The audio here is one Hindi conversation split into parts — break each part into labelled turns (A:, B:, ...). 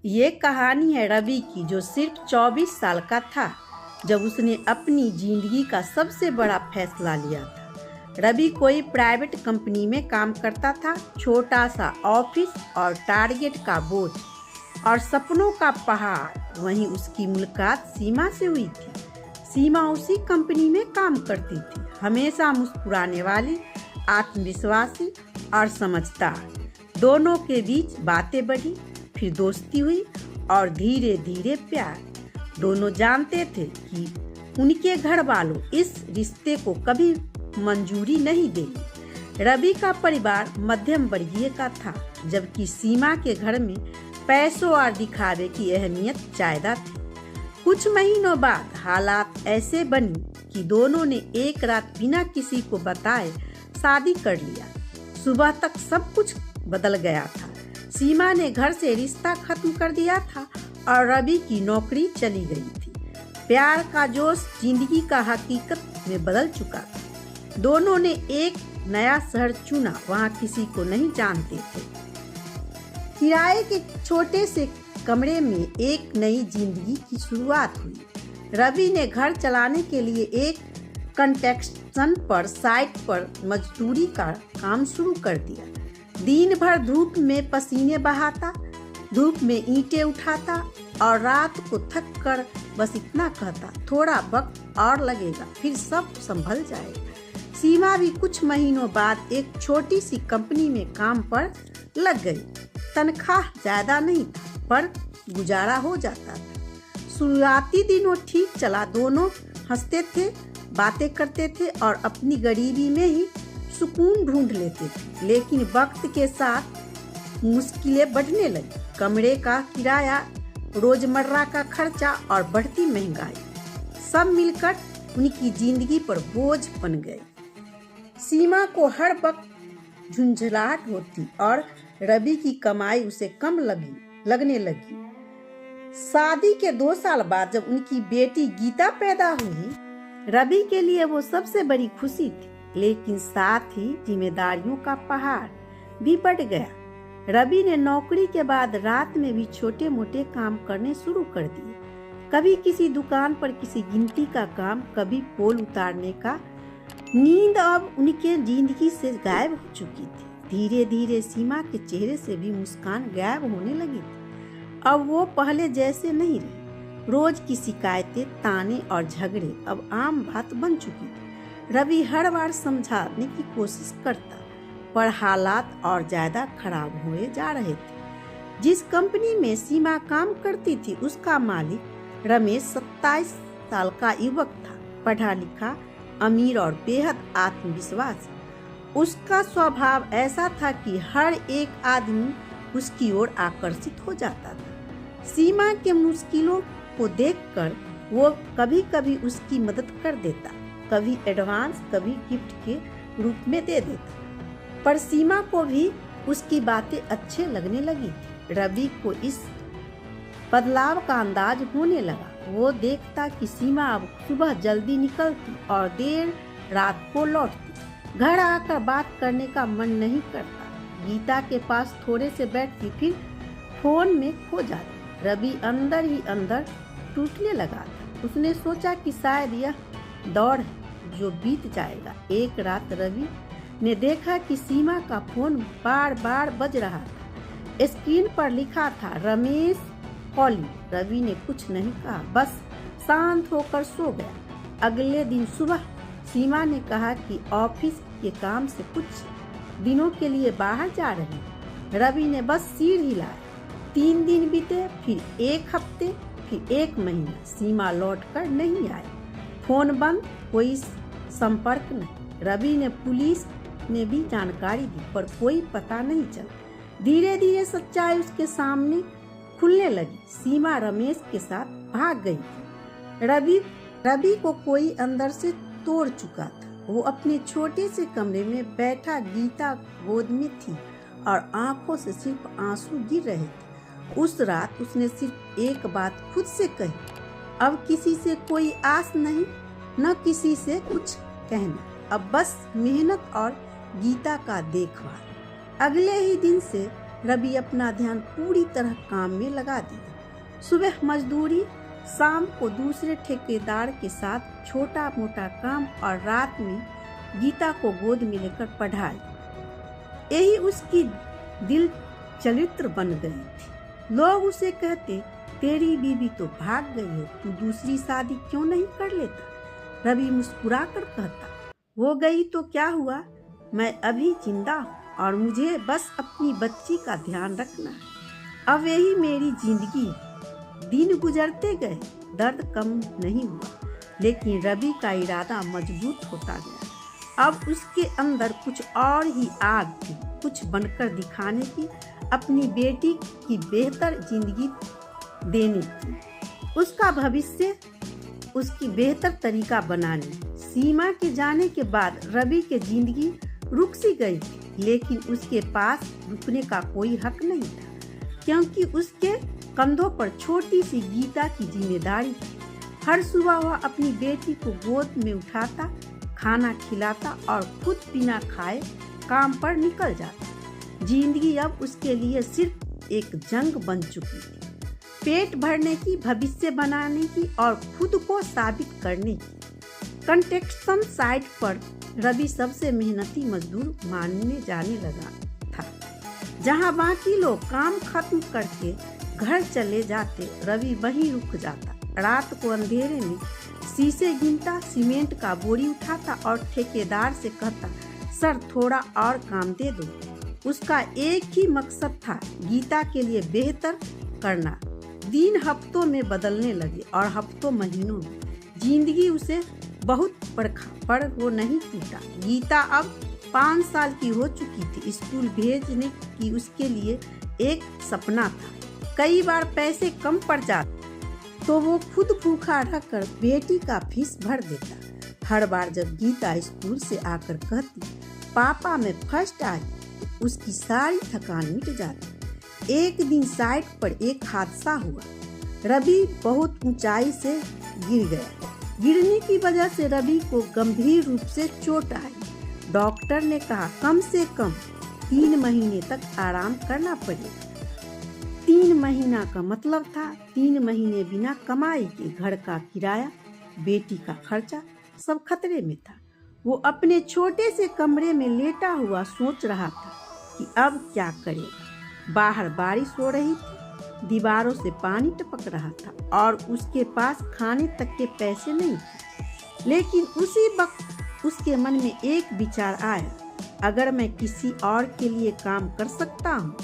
A: ये कहानी है रवि की, जो सिर्फ 24 साल का था जब उसने अपनी जिंदगी का सबसे बड़ा फैसला लिया था। रवि कोई प्राइवेट कंपनी में काम करता था। छोटा सा ऑफिस और टारगेट का बोझ और सपनों का पहाड़। वहीं उसकी मुलाकात सीमा से हुई थी। सीमा उसी कंपनी में काम करती थी, हमेशा मुस्कुराने वाली, आत्मविश्वासी और समझदार। दोनों के बीच बातें बढ़ी, फिर दोस्ती हुई और धीरे धीरे प्यार। दोनों जानते थे कि उनके घर वालों इस रिश्ते को कभी मंजूरी नहीं देंगे। रवि का परिवार मध्यम वर्गीय का था, जबकि सीमा के घर में पैसों और दिखावे की अहमियत ज्यादा थी। कुछ महीनों बाद हालात ऐसे बनी कि दोनों ने एक रात बिना किसी को बताए शादी कर लिया। सुबह तक सब कुछ बदल गया था। सीमा ने घर से रिश्ता खत्म कर दिया था और रवि की नौकरी चली गई थी। प्यार का जोश जिंदगी का हकीकत में बदल चुका था। दोनों ने एक नया शहर चुना, वहाँ किसी को नहीं जानते थे। किराए के छोटे से कमरे में एक नई जिंदगी की शुरुआत हुई। रवि ने घर चलाने के लिए एक कंस्ट्रक्शन पर साइट पर मजदूरी का काम शुरू कर दिया। दिन भर धूप में पसीने बहाता, धूप में ईंटें उठाता और रात को थक कर बस इतना कहता, थोड़ा वक्त और लगेगा, फिर सब संभल जाएगा। सीमा भी कुछ महीनों बाद एक छोटी सी कंपनी में काम पर लग गई। तनख्वाह ज्यादा नहीं था, पर गुजारा हो जाता था। शुरुआती दिनों ठीक चला, दोनों हंसते थे, बातें करते थे और अपनी गरीबी में ही सुकून ढूंढ लेते थे। लेकिन वक्त के साथ मुश्किलें बढ़ने लगी। कमरे का किराया, रोजमर्रा का खर्चा और बढ़ती महंगाई सब मिलकर उनकी जिंदगी पर बोझ बन गए। सीमा को हर वक्त झुंझलाहट होती और रवि की कमाई उसे कम लगने लगी। शादी के 2 साल बाद जब उनकी बेटी गीता पैदा हुई, रवि के लिए वो सबसे बड़ी खुशी थी। लेकिन साथ ही जिम्मेदारियों का पहाड़ भी बढ़ गया। रवि ने नौकरी के बाद रात में भी छोटे मोटे काम करने शुरू कर दिए। कभी किसी दुकान पर किसी गिनती का काम, कभी पोल उतारने का। नींद अब उनके जिंदगी से गायब हो चुकी थी। धीरे धीरे सीमा के चेहरे से भी मुस्कान गायब होने लगी थी। अब वो पहले जैसे नहीं रहे। रोज की शिकायतें, ताने और झगड़े अब आम बात बन चुकी थी। रवि हर बार समझाने की कोशिश करता, पर हालात और ज्यादा खराब हुए जा रहे थे। जिस कंपनी में सीमा काम करती थी, उसका मालिक रमेश 27 साल का युवक था, पढ़ा लिखा, अमीर और बेहद आत्मविश्वासी। उसका स्वभाव ऐसा था कि हर एक आदमी उसकी ओर आकर्षित हो जाता था। सीमा के मुश्किलों को देखकर वो कभी कभी उसकी मदद कर देता, कभी एडवांस, कभी गिफ्ट के रूप में दे देता। पर सीमा को भी उसकी बातें अच्छे लगने लगी थी। रवि को इस बदलाव का अंदाज होने लगा। वो देखता कि सीमा अब सुबह जल्दी निकलती और देर रात को लौटती। घर आकर बात करने का मन नहीं करता। गीता के पास थोड़े से बैठती, फिर फोन में खो जाती। रवि अंदर ही अंदर टूटने लगा था। उसने सोचा कि शायद यह दौर है जो बीत जाएगा। एक रात रवि ने देखा कि सीमा का फोन बार बार बज रहा था। स्क्रीन पर लिखा था, रमेश कॉलिंग। रवि ने कुछ नहीं कहा, बस शांत होकर सो गया। अगले दिन सुबह सीमा ने कहा कि ऑफिस के काम से कुछ दिनों के लिए बाहर जा रही है। रवि ने बस सिर हिलाया। 3 दिन बीते, फिर 1 हफ्ते, फिर 1 महीना। सीमा लौटकर नहीं आई। फोन बंद, कोई संपर्क नहीं। रवि ने पुलिस ने भी जानकारी दी, पर कोई पता नहीं चला। धीरे धीरे सच्चाई उसके सामने खुलने लगी। सीमा रमेश के साथ भाग गई थी। रवि को कोई अंदर से तोड़ चुका था। वो अपने छोटे से कमरे में बैठा, गीता गोद में थी और आंखों से सिर्फ आंसू गिर रहे थे। उस रात उसने सिर्फ एक बात खुद से कही, अब किसी से कोई आस नहीं, न किसी से कुछ कहना, अब बस मेहनत और गीता का देखभाल। अगले ही दिन से रवि अपना ध्यान पूरी तरह काम में लगा दिया। सुबह मजदूरी, शाम को दूसरे ठेकेदार के साथ छोटा मोटा काम और रात में गीता को गोद में लेकर पढ़ाई। यही उसकी दिल चरित्र बन गई थी। लोग उसे कहते, तेरी बीवी तो भाग गई है, तू दूसरी शादी क्यों नहीं कर लेता? रवि मुस्कुरा कर कहता, वो गई तो क्या हुआ, मैं अभी जिंदा हूँ और मुझे बस अपनी बच्ची का ध्यान रखना है। अब यही मेरी जिंदगी है। दिन गुजरते गए, दर्द कम नहीं हुआ, लेकिन रवि का इरादा मजबूत होता गया। अब उसके अंदर कुछ और ही आग थी, कुछ बनकर दिखाने की, अपनी बेटी की बेहतर जिंदगी देने की, उसका भविष्य उसकी बेहतर तरीका बनाने। सीमा के जाने के बाद रवि की जिंदगी रुक सी गई थी, लेकिन उसके पास रुकने का कोई हक नहीं था, क्योंकि उसके कंधों पर छोटी सी गीता की जिम्मेदारी थी। हर सुबह वह अपनी बेटी को गोद में उठाता, खाना खिलाता और खुद बिना खाए काम पर निकल जाता। जिंदगी अब उसके लिए सिर्फ एक जंग बन चुकी थी, पेट भरने की, भविष्य बनाने की और खुद को साबित करने की। कंस्ट्रक्शन साइट पर रवि सबसे मेहनती मजदूर मानने जाने लगा था। जहां बाकी लोग काम खत्म करके घर चले जाते, रवि वहीं रुक जाता। रात को अंधेरे में शीशे गिनता, सीमेंट का बोरी उठाता और ठेकेदार से कहता, सर थोड़ा और काम दे दो। उसका एक ही मकसद था, गीता के लिए बेहतर करना। दिन हफ्तों में बदलने लगे और हफ्तों महीनों में। जिंदगी उसे बहुत परखा, पर वो नहीं टूटा। गीता अब 5 साल की हो चुकी थी। स्कूल भेजने की उसके लिए एक सपना था। कई बार पैसे कम पड़ जाते तो वो खुद भूखा रहकर बेटी का फीस भर देता। हर बार जब गीता स्कूल से आकर कहती, पापा मैं फर्स्ट आई, उसकी सारी थकान मिट जाती। एक दिन साइट पर एक हादसा हुआ। रवि बहुत ऊंचाई से गिर गया। गिरने की वजह से रवि को गंभीर रूप से चोट आई। डॉक्टर ने कहा कम से कम 3 महीने तक आराम करना पड़ेगा। 3 महीना का मतलब था 3 महीने बिना कमाई के, घर का किराया, बेटी का खर्चा, सब खतरे में था। वो अपने छोटे से कमरे में लेटा हुआ सोच रहा था कि अब क्या करेगा। बाहर बारिश हो रही थी, दीवारों से पानी टपक रहा था और उसके पास खाने तक के पैसे नहीं थे। लेकिन उसी वक्त उसके मन में एक विचार आया, अगर मैं किसी और के लिए काम कर सकता हूँ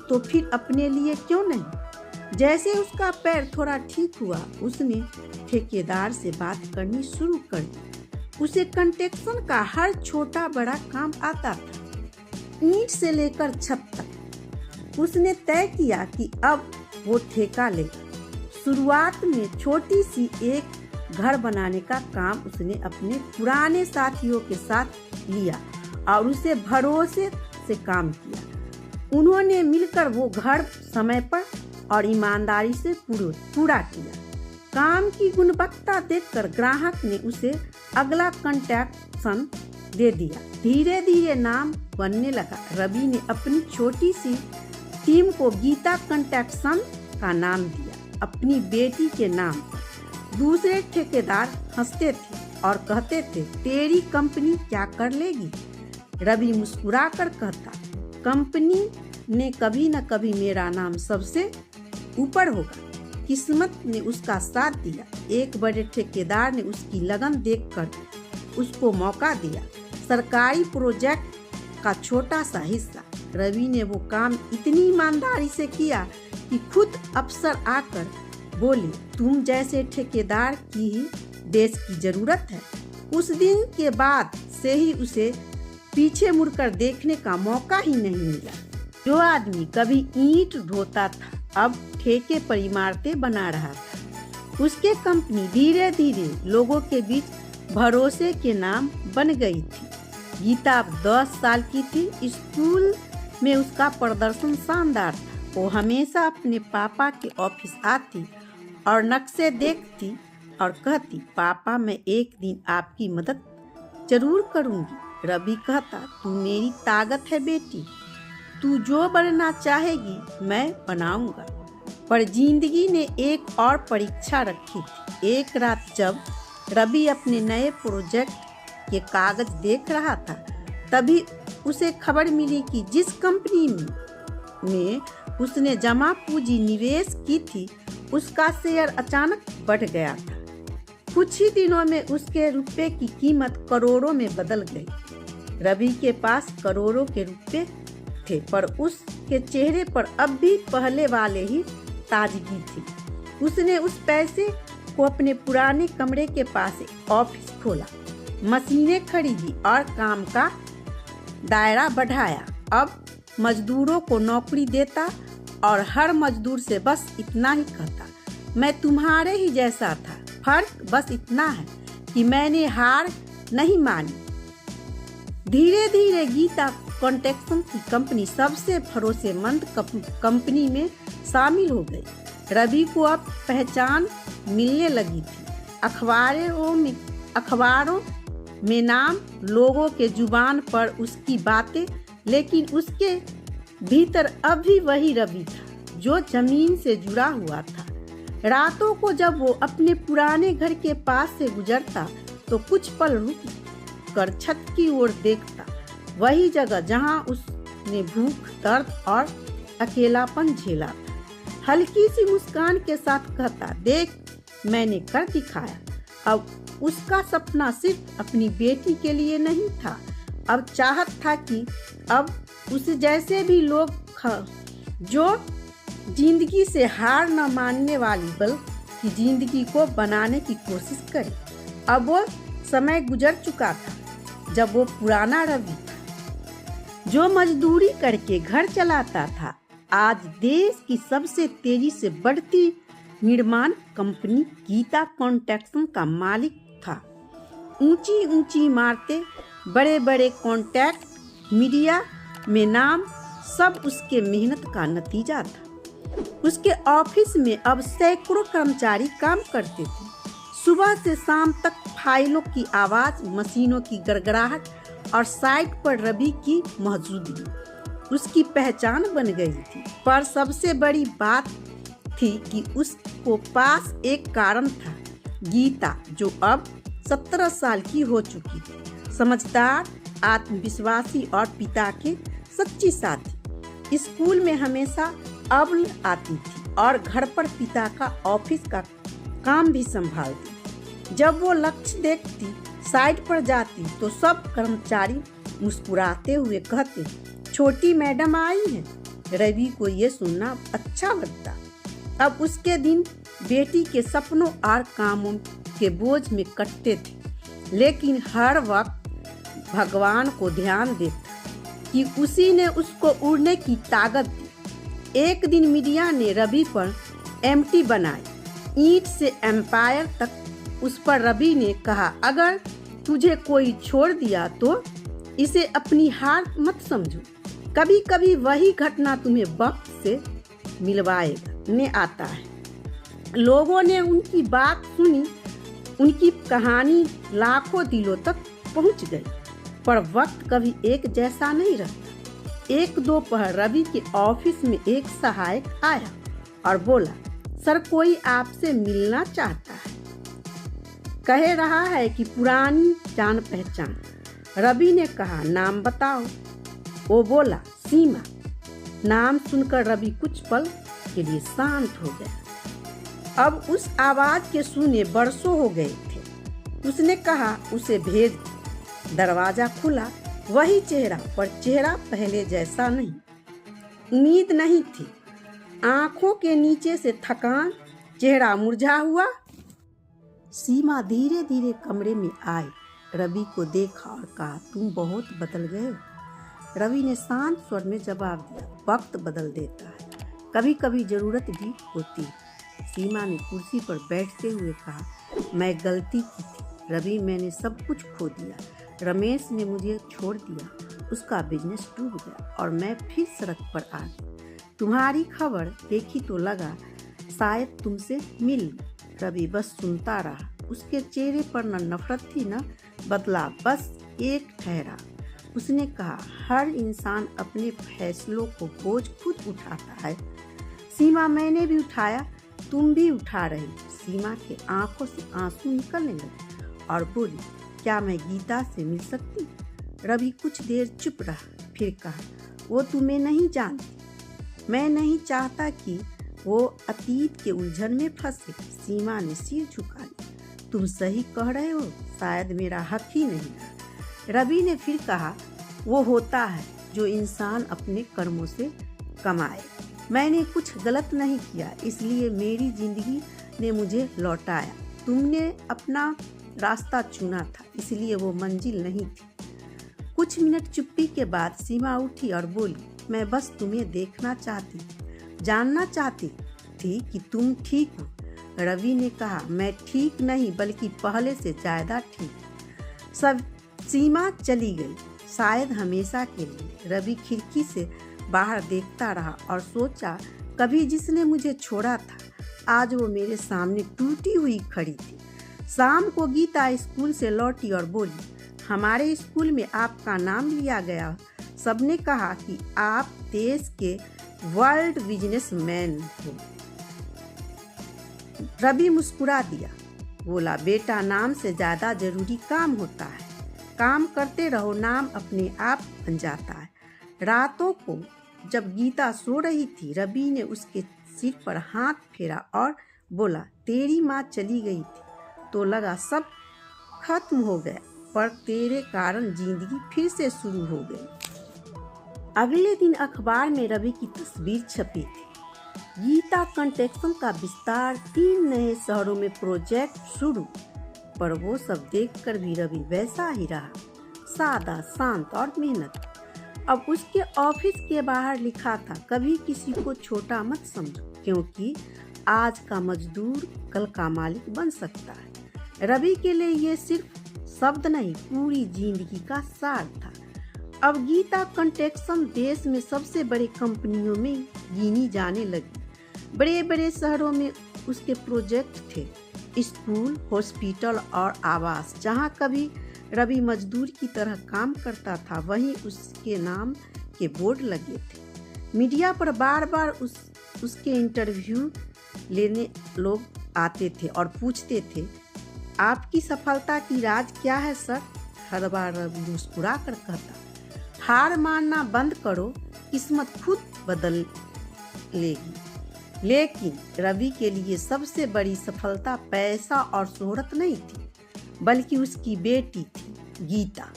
A: तो फिर अपने लिए क्यों नहीं। जैसे उसका पैर थोड़ा ठीक हुआ, उसने ठेकेदार से बात करनी शुरू कर दी। उसे कंस्ट्रक्शन का हर छोटा बड़ा काम आता था, ईंट से लेकर छत तक। उसने तय किया कि अब वो ठेका लेगा। शुरुआत में छोटी सी एक घर बनाने का काम उसने अपने पुराने साथियों के साथ लिया और उसे भरोसे से काम किया। उन्होंने मिलकर वो घर समय पर और ईमानदारी से पूरा किया। काम की गुणवत्ता देखकर ग्राहक ने उसे अगला कंस्ट्रक्शन दे दिया। धीरे धीरे नाम बनने लगा। रवि ने अपनी छोटी सी टीम को गीता कंस्ट्रक्शन का नाम दिया, अपनी बेटी के नाम। दूसरे ठेकेदार हंसते थे और कहते थे, तेरी कंपनी क्या कर लेगी? रवि मुस्कुरा कर कहता, कंपनी ने कभी न कभी मेरा नाम सबसे ऊपर होगा। किस्मत ने उसका साथ दिया। एक बड़े ठेकेदार ने उसकी लगन देखकर उसको मौका दिया। सरकारी प्रोजेक्ट का छोटा सा हिस्सा। रवि ने वो काम इतनी ईमानदारी से किया कि खुद अफसर आकर बोले, तुम जैसे ठेकेदार की ही देश की जरूरत है। उस दिन के बाद से ही उसे पीछे मुड़कर देखने का मौका ही नहीं मिला। जो आदमी कभी ईंट ढोता था, अब ठेके पर इमारतें बना रहा था। उसके कंपनी धीरे धीरे लोगों के बीच भरोसे के नाम बन गई थी। गीता अब 10 साल की थी। स्कूल में उसका प्रदर्शन शानदार था। वो हमेशा अपने पापा के ऑफिस आती और नक्शे देखती और कहती, पापा मैं एक दिन आपकी मदद जरूर करूंगी। रवि कहता, तू मेरी ताकत है बेटी, तू जो बनना चाहेगी मैं बनाऊंगा। पर जिंदगी ने एक और परीक्षा रखी थी। एक रात जब रवि अपने नए प्रोजेक्ट के कागज देख रहा था, तभी उसे खबर मिली कि जिस कंपनी में उसने जमा पूंजी निवेश की थी, उसका शेयर अचानक बढ़ गया था। कुछ ही दिनों में उसके रुपए की कीमत करोड़ों में बदल गई। रवि के पास करोड़ों के रुपए थे, पर उसके चेहरे पर अब भी पहले वाले ही ताजगी थी। उसने उस पैसे को अपने पुराने कमरे के पास एक ऑफिस खोला, मशीनें खरीदी और काम का दायरा बढ़ाया। अब मजदूरों को नौकरी देता और हर मजदूर से बस इतना ही कहता, मैं तुम्हारे ही जैसा था। फर्क बस इतना है कि मैंने हार नहीं मानी। धीरे धीरे गीता कॉन्स्ट्रक्शन की कंपनी सबसे भरोसेमंद कंपनी में शामिल हो गई। रवि को अब पहचान मिलने लगी थी। अखबारों में नाम, लोगों के जुबान पर उसकी बातें, लेकिन उसके भीतर अभी वही रवि था जो जमीन से जुड़ा हुआ था। रातों को जब वो अपने पुराने घर के पास से गुजरता तो कुछ पल रुक कर छत की ओर देखता, वही जगह जहां उसने भूख, दर्द और अकेलापन झेला था। हल्की सी मुस्कान के साथ कहता, देख मैंने कर दिखाया। अब उसका सपना सिर्फ अपनी बेटी के लिए नहीं था, अब चाहत था कि अब उसे जैसे भी लोग जो जिंदगी से हार न मानने वाली बल्कि जिंदगी को बनाने की कोशिश करे। अब वो समय गुजर चुका था जब वो पुराना रवि था जो मजदूरी करके घर चलाता था, आज देश की सबसे तेजी से बढ़ती निर्माण कंपनी गीता कॉन्स्ट्रक्शन का मालिक था। ऊंची ऊंची इमारतें, बड़े बड़े कॉन्ट्रैक्ट, मीडिया में नाम, सब उसके मेहनत का नतीजा था। उसके ऑफिस में अब सैकड़ों कर्मचारी काम करते थे। सुबह से शाम तक फाइलों की आवाज, मशीनों की गड़गड़ाहट और साइट पर रवि की मौजूदगी उसकी पहचान बन गई थी। पर सबसे बड़ी बात थी कि उसको पास एक कारण था, गीता, जो अब 17 साल की हो चुकी थी, समझदार, आत्मविश्वासी और पिता के सच्ची साथी। स्कूल में हमेशा अव्वल आती थी और घर पर पिता का ऑफिस का काम भी संभालती। जब वो लक्ष्य देखती, साइट पर जाती तो सब कर्मचारी मुस्कुराते हुए कहते, छोटी मैडम आई हैं। रवि को ये सुनना अच्छा लगता। अब उसके दिन बेटी के सपनों और कामों के बोझ में कटते थे, लेकिन हर वक्त भगवान को ध्यान देता कि उसी ने उसको उड़ने की ताकत दी। एक दिन मीडिया ने रवि पर एमटी बनाई, ईंट से एम्पायर तक। उस पर रवि ने कहा, अगर तुझे कोई छोड़ दिया तो इसे अपनी हार मत समझो। कभी कभी वही घटना तुम्हें वक्त से मिलवाने आता है। लोगों ने उनकी बात सुनी, उनकी कहानी लाखों दिलों तक पहुंच गई। पर वक्त कभी एक जैसा नहीं रहता। एक दोपहर रवि के ऑफिस में एक सहायक आया और बोला, सर कोई आपसे मिलना चाहता है, कह रहा है कि पुरानी जान पहचान। रवि ने कहा, नाम बताओ। वो बोला, सीमा। नाम सुनकर रवि कुछ पल के लिए शांत हो गया। अब उस आवाज के सुने बरसों हो गए थे। उसने कहा, उसे भेज। दरवाजा खुला, वही चेहरा, पर चेहरा पहले जैसा नहीं। उम्मीद नहीं थी, आंखों के नीचे से थकान, चेहरा मुरझा हुआ। सीमा धीरे धीरे कमरे में आई, रवि को देखा और कहा, तुम बहुत बदल गए हो। रवि ने शांत स्वर में जवाब दिया, वक्त बदल देता है, कभी कभी जरूरत भी होती है। सीमा ने कुर्सी पर बैठते हुए कहा, मैं गलती की थी रवि, मैंने सब कुछ खो दिया। रमेश ने मुझे छोड़ दिया, उसका बिजनेस डूब गया और मैं फिर सड़क पर आ गई। तुम्हारी खबर देखी तो लगा शायद तुमसे मिल लूं। रवि बस सुनता रहा। उसके चेहरे पर न नफरत थी न बदलाव, बस एक ठहरा। उसने कहा, हर इंसान अपने फैसलों को बोझ खुद उठाता है। सीमा, मैंने भी उठाया, तुम भी उठा रही। सीमा के आंखों से आंसू निकलने लगे और बोली, क्या मैं गीता से मिल सकती? रवि कुछ देर चुप रहा, फिर कहा, वो तुम्हें नहीं जानती। मैं नहीं चाहता कि वो अतीत के उलझन में फंसे। सीमा ने सिर झुका लिया। तुम सही कह रहे हो, शायद मेरा हक ही नहीं है। रवि ने फिर कहा, वो होता है जो इंसान अपने कर्मों से कमाए। मैंने कुछ गलत नहीं किया, इसलिए मेरी जिंदगी ने मुझे लौटाया। तुमने अपना रास्ता चुना था, इसलिए वो मंजिल नहीं थी। कुछ मिनट चुप्पी के बाद सीमा उठी और बोली, मैं बस तुम्हें देखना चाहती थी, जानना चाहती थी कि तुम ठीक हो। रवि ने कहा, मैं ठीक नहीं, बल्कि पहले से ज्यादा ठीक। सब सीमा चली गई, शायद हमेशा के लिए। रवि खिड़की से बाहर देखता रहा और सोचा, कभी जिसने मुझे छोड़ा था, आज वो मेरे सामने टूटी हुई खड़ी थी। शाम को गीता स्कूल से लौटी और बोली, हमारे स्कूल में आपका नाम लिया गया। सबने कहा कि आप देश के वर्ल्ड बिजनेसमैन हो। रवि मुस्कुरा दिया, बोला, बेटा, नाम से ज्यादा जरूरी काम होता है। काम करते रहो, नाम अपने आप बन जाता है। रातों को जब गीता सो रही थी, रवि ने उसके सिर पर हाथ फेरा और बोला, तेरी माँ चली गई थी तो लगा सब खत्म हो गया, पर तेरे कारण जिंदगी फिर से शुरू हो गई। अगले दिन अखबार में रवि की तस्वीर छपी थी। गीता कंस्ट्रक्शन का विस्तार, 3 नए शहरों में प्रोजेक्ट शुरू। पर वो सब देखकर भी रवि वैसा ही रहा, सादा, शांत और मेहनत। अब उसके ऑफिस के बाहर लिखा था, कभी किसी को छोटा मत समझो, क्योंकि आज का मजदूर कल का मालिक बन सकता है। रवि के लिए ये सिर्फ शब्द नहीं, पूरी जिंदगी का सार था। अब गीता कंस्ट्रक्शन देश में सबसे बड़ी कंपनियों में गिनी जाने लगी। बड़े बड़े शहरों में उसके प्रोजेक्ट थे, स्कूल, हॉस्पिटल और आवास। जहाँ कभी रवि मजदूर की तरह काम करता था, वहीं उसके नाम के बोर्ड लगे थे। मीडिया पर बार बार उसके इंटरव्यू लेने लोग आते थे और पूछते थे, आपकी सफलता की राज क्या है सर? हर बार रवि मुस्कुरा कर कहता, हार मानना बंद करो, किस्मत खुद बदल लेगी। लेकिन रवि के लिए सबसे बड़ी सफलता पैसा और शोहरत नहीं थी, बल्कि उसकी बेटी थी गीता।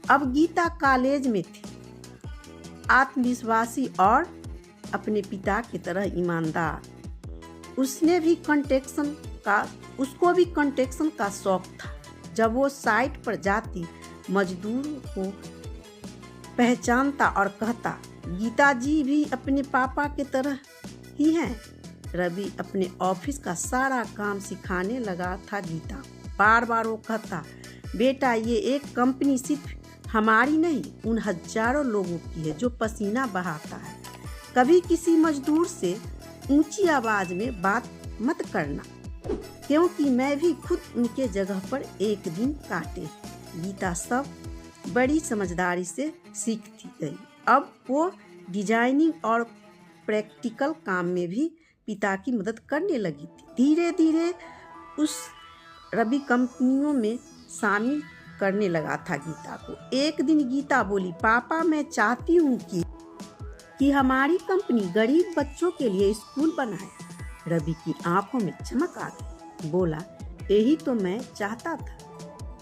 A: अब गीता कॉलेज में थी, आत्मविश्वासी और अपने पिता की तरह ईमानदार। उसको भी कंस्ट्रक्शन का शौक था। जब वो साइट पर जाती, मजदूरों को पहचानता और कहता, गीता जी भी अपने पापा की तरह ही हैं। रवि अपने ऑफिस का सारा काम सिखाने लगा था गीता। बार बार वो कहता, बेटा, ये एक कंपनी सिर्फ हमारी नहीं, उन हजारों लोगों की है जो पसीना बहाता है। कभी किसी मजदूर से ऊंची आवाज में बात मत करना, क्योंकि मैं भी खुद उनके जगह पर एक दिन काटे। गीता सब बड़ी समझदारी से सीखती गई। अब वो डिजाइनिंग और प्रैक्टिकल काम में भी पिता की मदद करने लगी थी। धीरे धीरे उस रवि कंपनियों में शामिल करने लगा था गीता को। एक दिन गीता बोली, पापा, मैं चाहती हूँ कि हमारी कंपनी गरीब बच्चों के लिए स्कूल बनाए। रवि की आंखों में चमक आ गई, बोला, यही तो मैं चाहता था,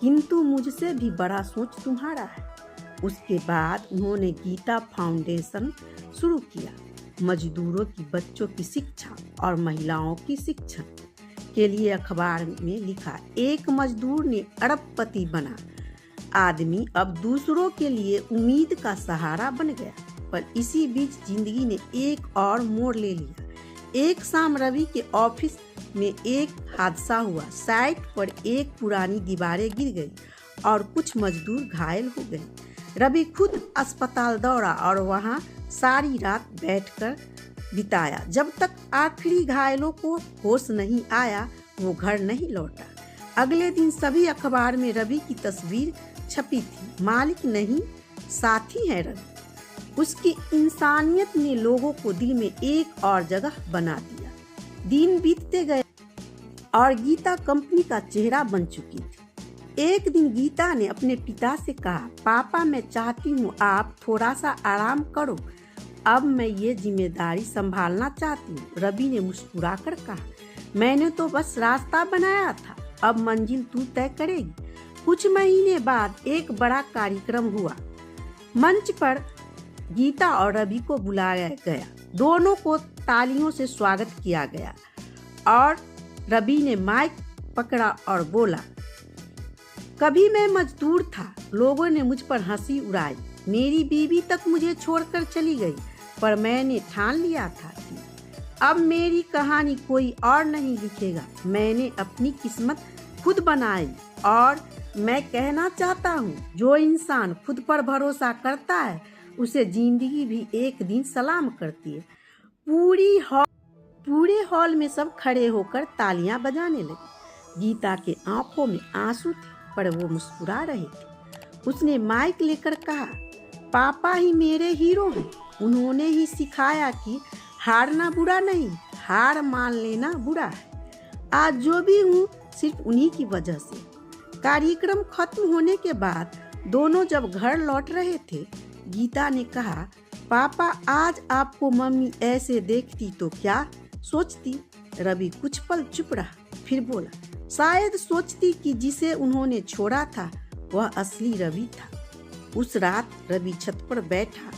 A: किंतु मुझसे भी बड़ा सोच तुम्हारा है। उसके बाद उन्होंने गीता फाउंडेशन शुरू किया, मजदूरों की बच्चों की शिक्षा और महिलाओं की शिक्षा के लिए। अखबार में लिखा, एक मजदूर ने अरबपति बना। आदमी अब दूसरों के लिए उम्मीद का सहारा बन गया। पर इसी बीच जिंदगी ने एक और मोड़ ले लिया। एक शाम रवि के ऑफिस में एक हादसा हुआ। साइट पर एक पुरानी दीवारें गिर गई और कुछ मजदूर घायल हो गए। रवि खुद अस्पताल दौड़ा और वहां सारी रात बैठकर बिताया। जब तक आखिरी घायलों को होश नहीं आया, वो घर नहीं लौटा। अगले दिन सभी अखबार में रवि की तस्वीर छपी थी। मालिक नहीं, साथी है रवि। उसकी इंसानियत ने लोगों को दिल में एक और जगह बना दिया। दिन बीतते गए और गीता कंपनी का चेहरा बन चुकी थी। एक दिन गीता ने अपने पिता से कहा, पापा मैं चाहती हूँ आप थोड़ा सा आराम करो, अब मैं ये जिम्मेदारी संभालना चाहती हूँ। रवि ने मुस्कुराकर कहा, मैंने तो बस रास्ता बनाया था, अब मंजिल तू तय करेगी। कुछ महीने बाद एक बड़ा कार्यक्रम हुआ। मंच पर गीता और रवि को बुलाया गया। दोनों को तालियों से स्वागत किया गया और रवि ने माइक पकड़ा और बोला, कभी मैं मजदूर था, लोगों ने मुझ पर हंसी उड़ाई, मेरी बीवी तक मुझे छोड़कर चली गई, पर मैंने ठान लिया था कि अब मेरी कहानी कोई और नहीं लिखेगा। मैंने अपनी किस्मत खुद बनाई और मैं कहना चाहता हूँ, जो इंसान खुद पर भरोसा करता है उसे जिंदगी भी एक दिन सलाम करती है। पूरे हॉल में सब खड़े होकर तालियां बजाने लगे। गीता के आंखों में आंसू थे, पर वो मुस्कुरा रही थी। उसने माइक लेकर कहा, पापा ही मेरे हीरो हैं, उन्होंने ही सिखाया कि हारना बुरा नहीं, हार मान लेना बुरा है। आज जो भी हूँ सिर्फ उन्हीं की वजह से। कार्यक्रम खत्म होने के बाद दोनों जब घर लौट रहे थे, गीता ने कहा, पापा आज आपको मम्मी ऐसे देखती तो क्या सोचती? रवि कुछ पल चुप रहा, फिर बोला, शायद सोचती कि जिसे उन्होंने छोड़ा था वह असली रवि था। उस रात रवि छत पर बैठा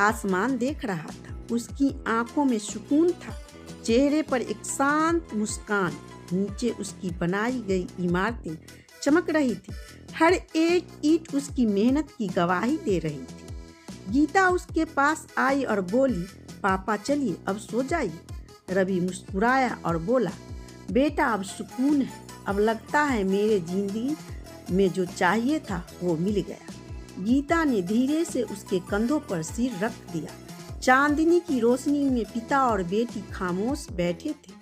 A: आसमान देख रहा था। उसकी आंखों में सुकून था, चेहरे पर एक शांत मुस्कान। नीचे उसकी बनाई गई इमारतें चमक रही थी, हर एक ईंट उसकी मेहनत की गवाही दे रही थी। गीता उसके पास आई और बोली, पापा चलिए अब सो जाइए। रवि मुस्कुराया और बोला, बेटा अब सुकून है, अब लगता है मेरे जिंदगी में जो चाहिए था वो मिल गया। गीता ने धीरे से उसके कंधों पर सिर रख दिया। चांदनी की रोशनी में पिता और बेटी खामोश बैठे थे।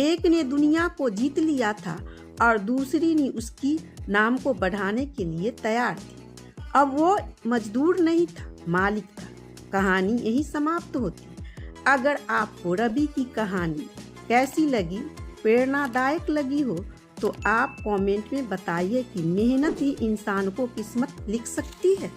A: एक ने दुनिया को जीत लिया था और दूसरी ने उसकी नाम को बढ़ाने के लिए तैयार थी। अब वो मजदूर नहीं था, मालिक था। कहानी यही समाप्त होती। अगर आपको रवि की कहानी कैसी लगी, प्रेरणादायक लगी हो तो आप कमेंट में बताइए कि मेहनत ही इंसान को किस्मत लिख सकती है।